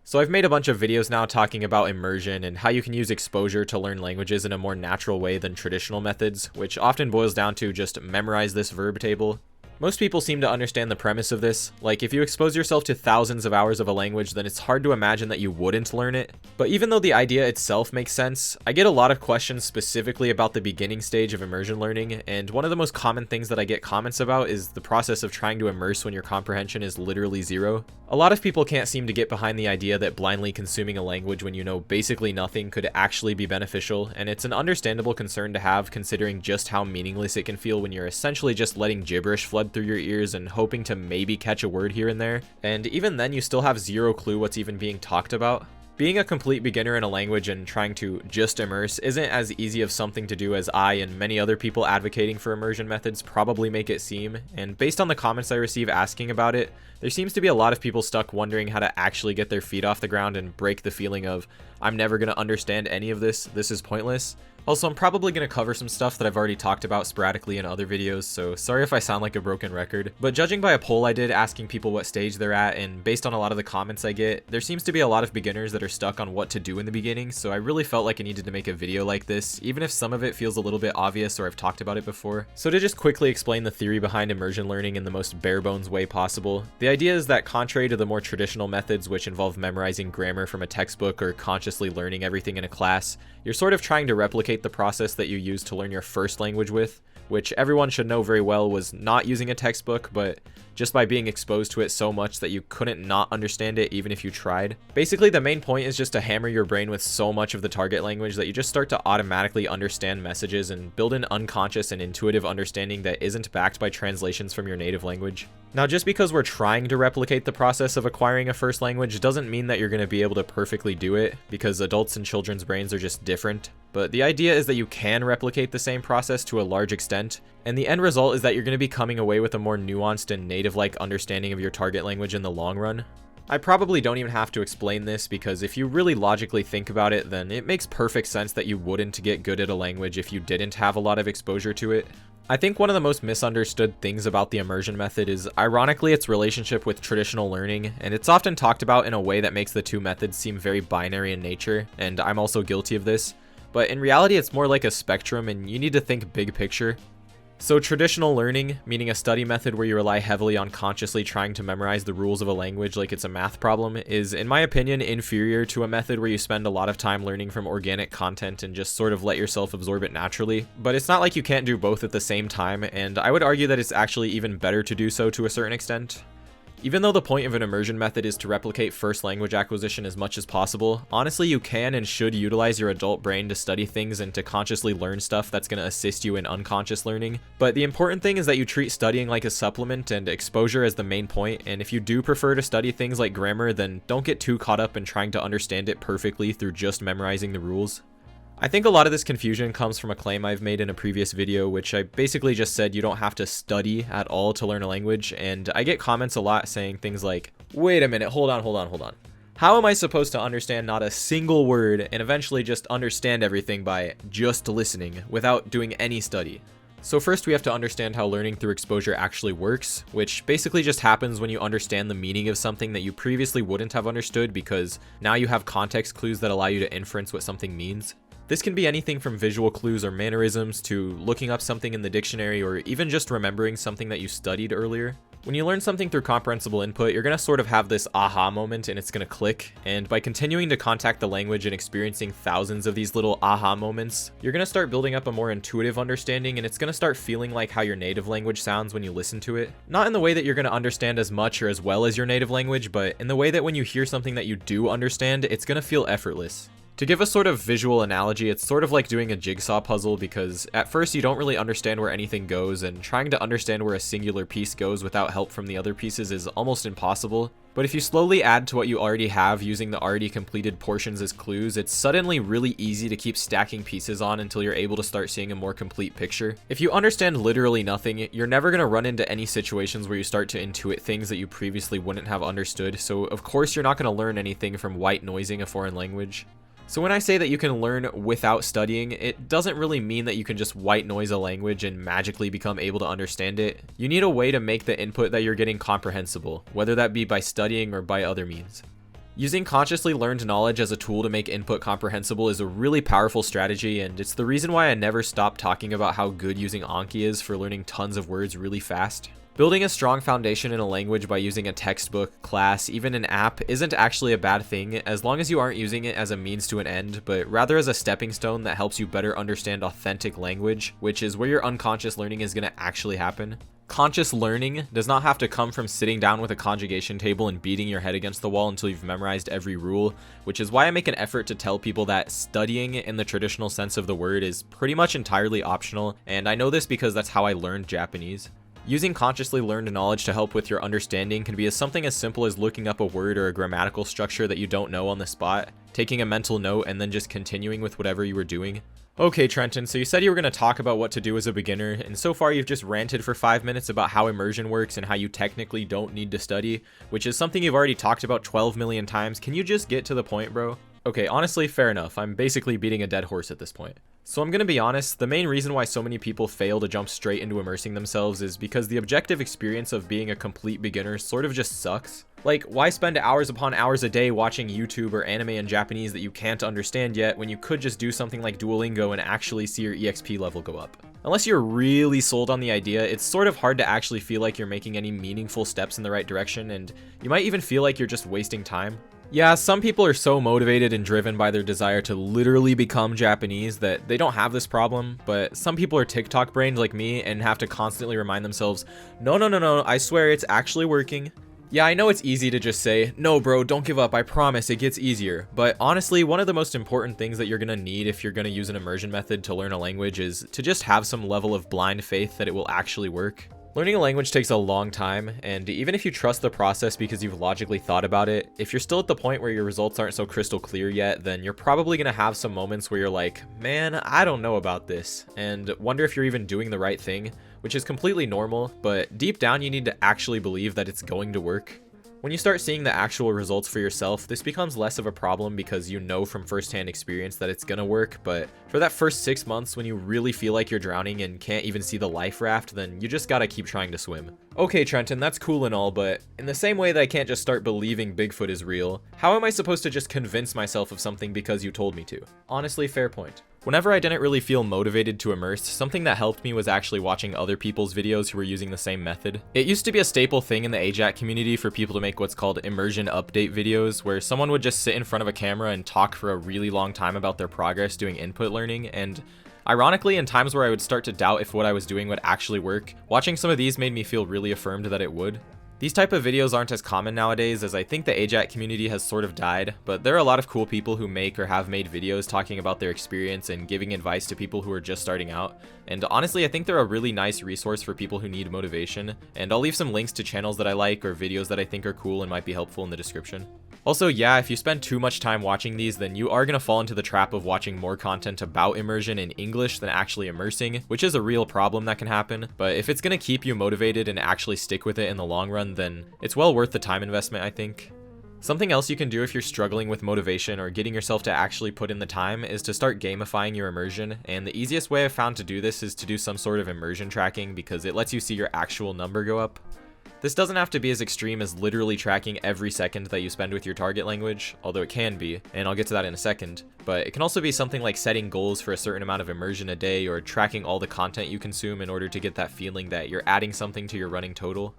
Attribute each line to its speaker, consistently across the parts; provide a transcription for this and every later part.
Speaker 1: So I've made a bunch of videos now talking about immersion and how you can use exposure to learn languages in a more natural way than traditional methods, which often boils down to just memorize this verb table. Most people seem to understand the premise of this. Like, if you expose yourself to thousands of hours of a language, then it's hard to imagine that you wouldn't learn it. But even though the idea itself makes sense, I get a lot of questions specifically about the beginning stage of immersion learning, and one of the most common things that I get comments about is the process of trying to immerse when your comprehension is literally zero. A lot of people can't seem to get behind the idea that blindly consuming a language when you know basically nothing could actually be beneficial, and it's an understandable concern to have considering just how meaningless it can feel when you're essentially just letting gibberish flood through your ears and hoping to maybe catch a word here and there, and even then you still have zero clue what's even being talked about. Being a complete beginner in a language and trying to just immerse isn't as easy of something to do as I and many other people advocating for immersion methods probably make it seem, and based on the comments I receive asking about it, there seems to be a lot of people stuck wondering how to actually get their feet off the ground and break the feeling of, I'm never going to understand any of this is pointless. Also, I'm probably going to cover some stuff that I've already talked about sporadically in other videos, so sorry if I sound like a broken record. But judging by a poll I did asking people what stage they're at, and based on a lot of the comments I get, there seems to be a lot of beginners that are stuck on what to do in the beginning, so I really felt like I needed to make a video like this, even if some of it feels a little bit obvious or I've talked about it before. So to just quickly explain the theory behind immersion learning in the most bare bones way possible, the idea is that contrary to the more traditional methods which involve memorizing grammar from a textbook or consciously learning everything in a class, you're sort of trying to replicate the process that you use to learn your first language with, which everyone should know very well was not using a textbook, but just by being exposed to it so much that you couldn't not understand it even if you tried. Basically, the main point is just to hammer your brain with so much of the target language that you just start to automatically understand messages and build an unconscious and intuitive understanding that isn't backed by translations from your native language. Now, just because we're trying to replicate the process of acquiring a first language doesn't mean that you're going to be able to perfectly do it, because adults and children's brains are just different. But the idea is that you can replicate the same process to a large extent, and the end result is that you're going to be coming away with a more nuanced and native-like understanding of your target language in the long run. I probably don't even have to explain this, because if you really logically think about it, then it makes perfect sense that you wouldn't get good at a language if you didn't have a lot of exposure to it. I think one of the most misunderstood things about the immersion method is ironically its relationship with traditional learning, and it's often talked about in a way that makes the two methods seem very binary in nature, and I'm also guilty of this. But in reality, it's more like a spectrum, and you need to think big picture. So traditional learning, meaning a study method where you rely heavily on consciously trying to memorize the rules of a language like it's a math problem, is, in my opinion, inferior to a method where you spend a lot of time learning from organic content and just sort of let yourself absorb it naturally. But it's not like you can't do both at the same time, and I would argue that it's actually even better to do so to a certain extent. Even though the point of an immersion method is to replicate first language acquisition as much as possible, honestly you can and should utilize your adult brain to study things and to consciously learn stuff that's going to assist you in unconscious learning. But the important thing is that you treat studying like a supplement and exposure as the main point, and if you do prefer to study things like grammar, then don't get too caught up in trying to understand it perfectly through just memorizing the rules. I think a lot of this confusion comes from a claim I've made in a previous video, which I basically just said you don't have to study at all to learn a language, and I get comments a lot saying things like, wait a minute, hold on. How am I supposed to understand not a single word and eventually just understand everything by just listening without doing any study? So first we have to understand how learning through exposure actually works, which basically just happens when you understand the meaning of something that you previously wouldn't have understood because now you have context clues that allow you to inference what something means. This can be anything from visual clues or mannerisms to looking up something in the dictionary or even just remembering something that you studied earlier. When you learn something through comprehensible input, you're going to sort of have this aha moment and it's going to click, and by continuing to contact the language and experiencing thousands of these little aha moments, you're going to start building up a more intuitive understanding, and it's going to start feeling like how your native language sounds when you listen to it. Not in the way that you're going to understand as much or as well as your native language, but in the way that when you hear something that you do understand, it's going to feel effortless. To give a sort of visual analogy, it's sort of like doing a jigsaw puzzle, because at first you don't really understand where anything goes, and trying to understand where a singular piece goes without help from the other pieces is almost impossible. But if you slowly add to what you already have using the already completed portions as clues, it's suddenly really easy to keep stacking pieces on until you're able to start seeing a more complete picture. If you understand literally nothing, you're never going to run into any situations where you start to intuit things that you previously wouldn't have understood, so of course you're not going to learn anything from white noising a foreign language. So when I say that you can learn without studying, it doesn't really mean that you can just white noise a language and magically become able to understand it. You need a way to make the input that you're getting comprehensible, whether that be by studying or by other means. Using consciously learned knowledge as a tool to make input comprehensible is a really powerful strategy, and it's the reason why I never stop talking about how good using Anki is for learning tons of words really fast. Building a strong foundation in a language by using a textbook, class, even an app isn't actually a bad thing as long as you aren't using it as a means to an end, but rather as a stepping stone that helps you better understand authentic language, which is where your unconscious learning is going to actually happen. Conscious learning does not have to come from sitting down with a conjugation table and beating your head against the wall until you've memorized every rule, which is why I make an effort to tell people that studying in the traditional sense of the word is pretty much entirely optional, and I know this because that's how I learned Japanese. Using consciously learned knowledge to help with your understanding can be something as simple as looking up a word or a grammatical structure that you don't know on the spot, taking a mental note, and then just continuing with whatever you were doing. Okay, Trenton, so you said you were going to talk about what to do as a beginner, and so far you've just ranted for 5 minutes about how immersion works and how you technically don't need to study, which is something you've already talked about 12 million times. Can you just get to the point, bro? Okay, honestly, fair enough. I'm basically beating a dead horse at this point. So I'm gonna be honest, the main reason why so many people fail to jump straight into immersing themselves is because the objective experience of being a complete beginner sort of just sucks. Like, why spend hours upon hours a day watching YouTube or anime in Japanese that you can't understand yet when you could just do something like Duolingo and actually see your EXP level go up? Unless you're really sold on the idea, it's sort of hard to actually feel like you're making any meaningful steps in the right direction, and you might even feel like you're just wasting time. Yeah, some people are so motivated and driven by their desire to literally become Japanese that they don't have this problem, but some people are TikTok brained like me and have to constantly remind themselves, no, I swear it's actually working. Yeah, I know it's easy to just say, no bro, don't give up, I promise it gets easier. But honestly, one of the most important things that you're gonna need if you're gonna use an immersion method to learn a language is to just have some level of blind faith that it will actually work. Learning a language takes a long time, and even if you trust the process because you've logically thought about it, if you're still at the point where your results aren't so crystal clear yet, then you're probably gonna have some moments where you're like, man, I don't know about this, and wonder if you're even doing the right thing, which is completely normal, but deep down you need to actually believe that it's going to work. When you start seeing the actual results for yourself, this becomes less of a problem because you know from firsthand experience that it's gonna work, but for that first 6 months when you really feel like you're drowning and can't even see the life raft, then you just gotta keep trying to swim. Okay, Trenton, that's cool and all, but in the same way that I can't just start believing Bigfoot is real, how am I supposed to just convince myself of something because you told me to? Honestly, fair point. Whenever I didn't really feel motivated to immerse, something that helped me was actually watching other people's videos who were using the same method. It used to be a staple thing in the AJATT community for people to make what's called immersion update videos, where someone would just sit in front of a camera and talk for a really long time about their progress doing input learning, and ironically, in times where I would start to doubt if what I was doing would actually work, watching some of these made me feel really affirmed that it would. These type of videos aren't as common nowadays, as I think the AJATT community has sort of died, but there are a lot of cool people who make or have made videos talking about their experience and giving advice to people who are just starting out, and honestly I think they're a really nice resource for people who need motivation, and I'll leave some links to channels that I like or videos that I think are cool and might be helpful in the description. Also, yeah, if you spend too much time watching these, then you are going to fall into the trap of watching more content about immersion in English than actually immersing, which is a real problem that can happen. But if it's going to keep you motivated and actually stick with it in the long run, then it's well worth the time investment, I think. Something else you can do if you're struggling with motivation or getting yourself to actually put in the time is to start gamifying your immersion, and the easiest way I've found to do this is to do some sort of immersion tracking because it lets you see your actual number go up. This doesn't have to be as extreme as literally tracking every second that you spend with your target language, although it can be, and I'll get to that in a second, but it can also be something like setting goals for a certain amount of immersion a day or tracking all the content you consume in order to get that feeling that you're adding something to your running total.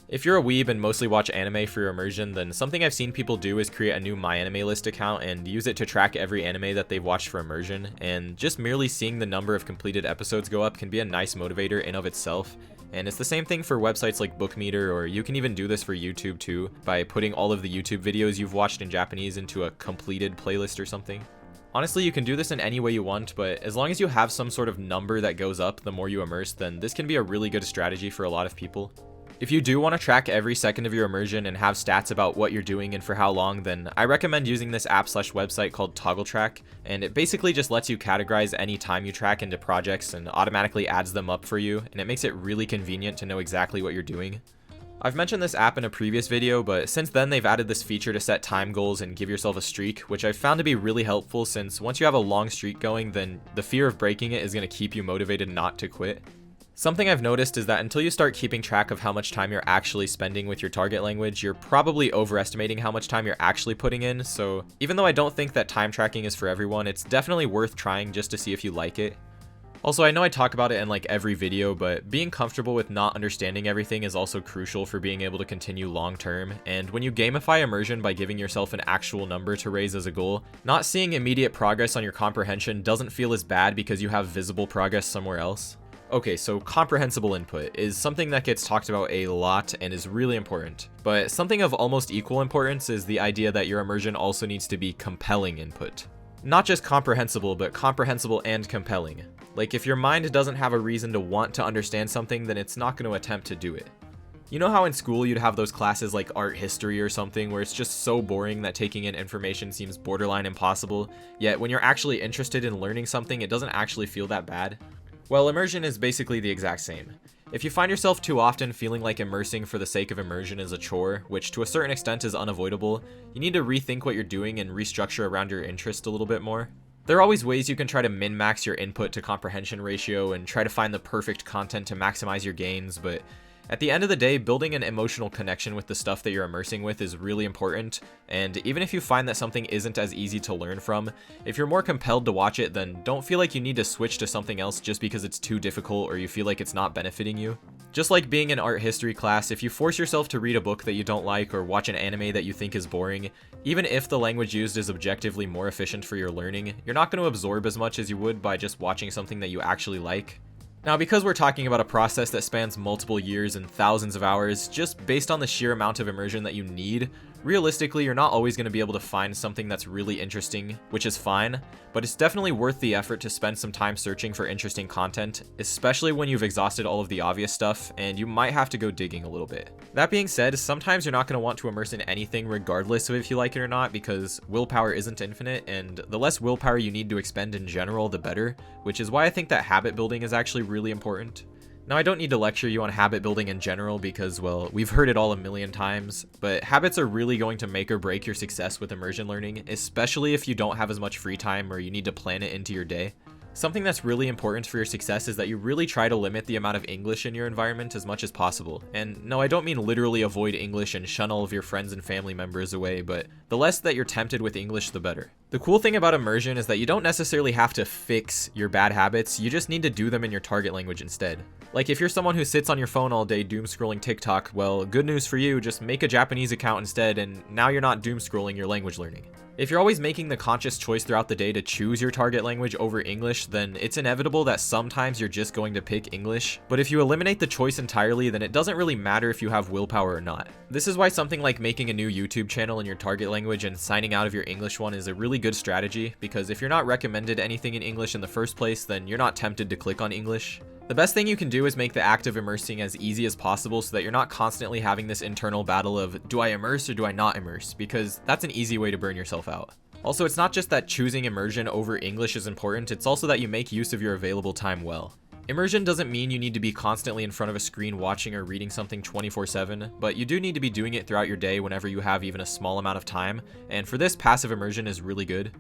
Speaker 1: If you're a weeb and mostly watch anime for your immersion, then something I've seen people do is create a new MyAnimeList account and use it to track every anime that they've watched for immersion, and just merely seeing the number of completed episodes go up can be a nice motivator in of itself. And it's the same thing for websites like Bookmeter, or you can even do this for YouTube too, by putting all of the YouTube videos you've watched in Japanese into a completed playlist or something. Honestly, you can do this in any way you want, but as long as you have some sort of number that goes up the more you immerse, then this can be a really good strategy for a lot of people. If you do want to track every second of your immersion and have stats about what you're doing and for how long, then I recommend using this app/website called ToggleTrack, and it basically just lets you categorize any time you track into projects and automatically adds them up for you, and it makes it really convenient to know exactly what you're doing. I've mentioned this app in a previous video, but since then they've added this feature to set time goals and give yourself a streak, which I've found to be really helpful since once you have a long streak going, then the fear of breaking it is going to keep you motivated not to quit. Something I've noticed is that until you start keeping track of how much time you're actually spending with your target language, you're probably overestimating how much time you're actually putting in. So even though I don't think that time tracking is for everyone, it's definitely worth trying just to see if you like it. Also, I know I talk about it in like every video, but being comfortable with not understanding everything is also crucial for being able to continue long term. And when you gamify immersion by giving yourself an actual number to raise as a goal, not seeing immediate progress on your comprehension doesn't feel as bad because you have visible progress somewhere else. Okay, so comprehensible input is something that gets talked about a lot and is really important. But something of almost equal importance is the idea that your immersion also needs to be compelling input. Not just comprehensible, but comprehensible and compelling. Like, if your mind doesn't have a reason to want to understand something, then it's not going to attempt to do it. You know how in school you'd have those classes like art history or something where it's just so boring that taking in information seems borderline impossible, yet when you're actually interested in learning something, it doesn't actually feel that bad? Well, immersion is basically the exact same. If you find yourself too often feeling like immersing for the sake of immersion is a chore, which to a certain extent is unavoidable, you need to rethink what you're doing and restructure around your interest a little bit more. There are always ways you can try to min-max your input to comprehension ratio and try to find the perfect content to maximize your gains, but at the end of the day, building an emotional connection with the stuff that you're immersing with is really important, and even if you find that something isn't as easy to learn from, if you're more compelled to watch it, then don't feel like you need to switch to something else just because it's too difficult or you feel like it's not benefiting you. Just like being in art history class, if you force yourself to read a book that you don't like or watch an anime that you think is boring, even if the language used is objectively more efficient for your learning, you're not going to absorb as much as you would by just watching something that you actually like. Now, because we're talking about a process that spans multiple years and thousands of hours, just based on the sheer amount of immersion that you need, realistically, you're not always going to be able to find something that's really interesting, which is fine, but it's definitely worth the effort to spend some time searching for interesting content, especially when you've exhausted all of the obvious stuff, and you might have to go digging a little bit. That being said, sometimes you're not going to want to immerse in anything regardless of if you like it or not, because willpower isn't infinite, and the less willpower you need to expend in general, the better, which is why I think that habit building is actually really important. Now, I don't need to lecture you on habit building in general because, well, we've heard it all a million times, but habits are really going to make or break your success with immersion learning, especially if you don't have as much free time or you need to plan it into your day. Something that's really important for your success is that you really try to limit the amount of English in your environment as much as possible. And no, I don't mean literally avoid English and shun all of your friends and family members away, but the less that you're tempted with English, the better. The cool thing about immersion is that you don't necessarily have to fix your bad habits, you just need to do them in your target language instead. Like, if you're someone who sits on your phone all day doom scrolling TikTok, well, good news for you, just make a Japanese account instead, and now you're not doom scrolling your language learning. If you're always making the conscious choice throughout the day to choose your target language over English, then it's inevitable that sometimes you're just going to pick English. But if you eliminate the choice entirely, then it doesn't really matter if you have willpower or not. This is why something like making a new YouTube channel in your target language and signing out of your English one is a really good strategy, because if you're not recommended anything in English in the first place, then you're not tempted to click on English. The best thing you can do is make the act of immersing as easy as possible so that you're not constantly having this internal battle of, do I immerse or do I not immerse? Because that's an easy way to burn yourself out. Also, it's not just that choosing immersion over English is important, it's also that you make use of your available time well. Immersion doesn't mean you need to be constantly in front of a screen watching or reading something 24/7, but you do need to be doing it throughout your day whenever you have even a small amount of time, and for this, passive immersion is really good.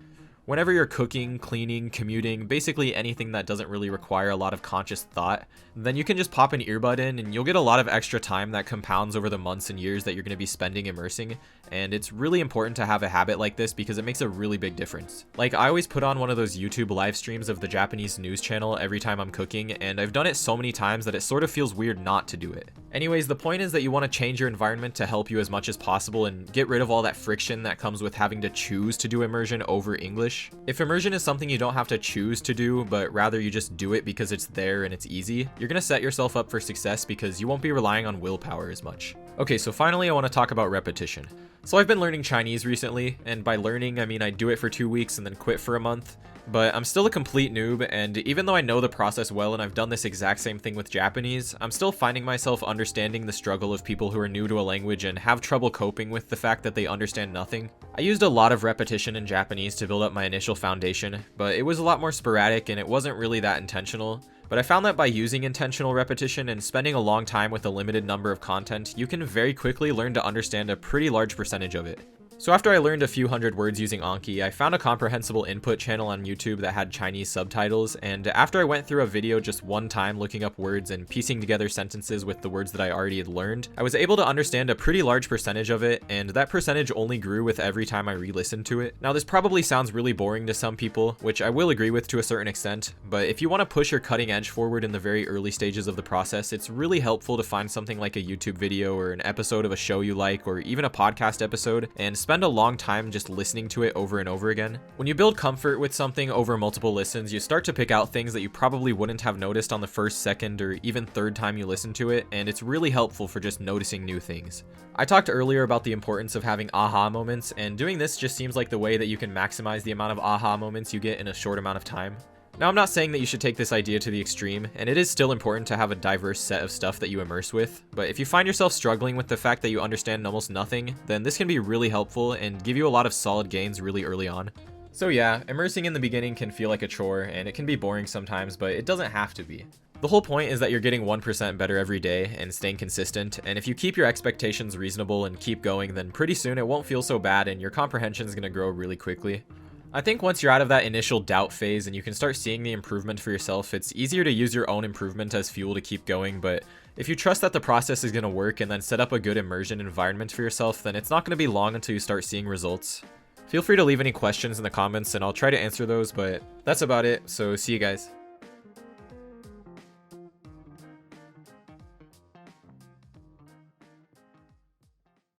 Speaker 1: Whenever you're cooking, cleaning, commuting, basically anything that doesn't really require a lot of conscious thought, then you can just pop an earbud in and you'll get a lot of extra time that compounds over the months and years that you're going to be spending immersing, and it's really important to have a habit like this because it makes a really big difference. Like, I always put on one of those YouTube live streams of the Japanese news channel every time I'm cooking, and I've done it so many times that it sort of feels weird not to do it. Anyways, the point is that you want to change your environment to help you as much as possible and get rid of all that friction that comes with having to choose to do immersion over English. If immersion is something you don't have to choose to do, but rather you just do it because it's there and it's easy, you're going to set yourself up for success because you won't be relying on willpower as much. Okay, so finally I want to talk about repetition. So I've been learning Chinese recently, and by learning I mean I do it for 2 weeks and then quit for a month. But I'm still a complete noob, and even though I know the process well and I've done this exact same thing with Japanese, I'm still finding myself understanding the struggle of people who are new to a language and have trouble coping with the fact that they understand nothing. I used a lot of repetition in Japanese to build up my initial foundation, but it was a lot more sporadic and it wasn't really that intentional. But I found that by using intentional repetition and spending a long time with a limited number of content, you can very quickly learn to understand a pretty large percentage of it. So after I learned a few hundred words using Anki, I found a comprehensible input channel on YouTube that had Chinese subtitles, and after I went through a video just one time looking up words and piecing together sentences with the words that I already had learned, I was able to understand a pretty large percentage of it, and that percentage only grew with every time I re-listened to it. Now this probably sounds really boring to some people, which I will agree with to a certain extent, but if you want to push your cutting edge forward in the very early stages of the process, it's really helpful to find something like a YouTube video or an episode of a show you like, or even a podcast episode, and spend a long time just listening to it over and over again. When you build comfort with something over multiple listens, you start to pick out things that you probably wouldn't have noticed on the first, second, or even third time you listen to it, and it's really helpful for just noticing new things. I talked earlier about the importance of having aha moments, and doing this just seems like the way that you can maximize the amount of aha moments you get in a short amount of time. Now, I'm not saying that you should take this idea to the extreme, and it is still important to have a diverse set of stuff that you immerse with, but if you find yourself struggling with the fact that you understand almost nothing, then this can be really helpful and give you a lot of solid gains really early on. So yeah, immersing in the beginning can feel like a chore, and it can be boring sometimes, but it doesn't have to be. The whole point is that you're getting 1% better every day and staying consistent, and if you keep your expectations reasonable and keep going, then pretty soon it won't feel so bad and your comprehension is going to grow really quickly. I think once you're out of that initial doubt phase and you can start seeing the improvement for yourself, it's easier to use your own improvement as fuel to keep going, but if you trust that the process is going to work and then set up a good immersion environment for yourself, then it's not going to be long until you start seeing results. Feel free to leave any questions in the comments and I'll try to answer those, but that's about it, so see you guys.